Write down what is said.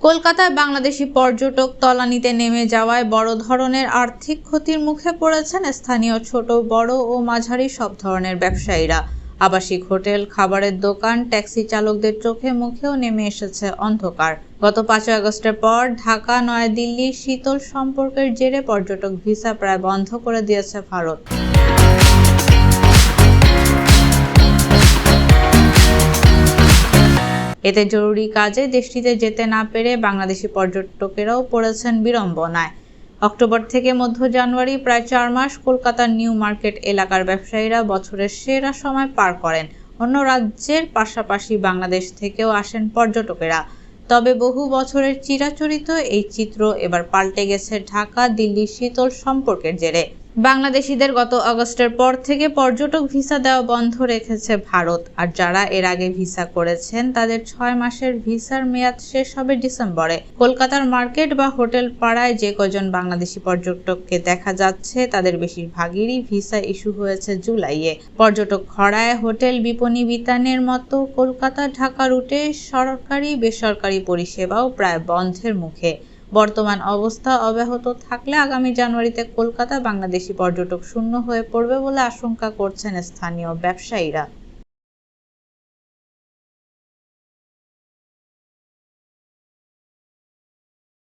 কলকাতায় বাংলাদেশি পর্যটক তলানিতে নেমে যাওয়ায় বড় ধরনের আর্থিক ক্ষতির মুখে পড়েছেন স্থানীয় ছোট, বড় ও মাঝারি সব ধরনের ব্যবসায়ীরা। আবাসিক হোটেল, খাবারের দোকান, ট্যাক্সি চালকদের চোখে মুখেও নেমে এসেছে অন্ধকার। গত ৫ আগস্টের পর ঢাকা নয়াদিল্লি শীতল সম্পর্কের জেরে পর্যটক ভিসা প্রায় বন্ধ করে দিয়েছে ভারত। এতে জরুরি কাজে দেশটিতে যেতে না পেরে বাংলাদেশি পর্যটকেরাও পড়েছেন বিড়ম্বনায়। অক্টোবর থেকে মধ্য জানুয়ারি প্রায় ৪ মাস কলকাতার নিউ মার্কেট এলাকার ব্যবসায়ীরা বছরের সেরা সময় পার করেন। অন্য রাজ্যের পাশাপাশি বাংলাদেশ থেকেও আসেন পর্যটকেরা। তবে বহু বছরের চিরাচরিত এই চিত্র এবার পাল্টে গেছে ঢাকা দিল্লি শীতল সম্পর্কের জেরে। বাংলাদেশিদের গত আগস্টের পর থেকে পর্যটক ভিসা দেওয়া বন্ধ রেখেছে ভারত। আর যারা এর আগে ভিসা করেছেন তাদের ৬ মাসের ভিসার মেয়াদ শেষ হবে ডিসেম্বরে। কলকাতার মার্কেট বা হোটেল পাড়ায় যে কজন বাংলাদেশি পর্যটককে দেখা যাচ্ছে তাদের বেশিরভাগেরই ভিসা ইস্যু হয়েছে জুলাইয়ে। পর্যটক খরায় হোটেল, বিপণী বিতানের মতো কলকাতা ঢাকা রুটে সরকারি বেসরকারি পরিষেবাও প্রায় বন্ধের মুখে। বর্তমান অবস্থা অব্যাহত থাকলে আগামী জানুয়ারিতে কলকাতা বাংলাদেশি পর্যটক শূন্য হয়ে পড়বে বলে আশঙ্কা করছেন স্থানীয় ব্যবসায়ীরা।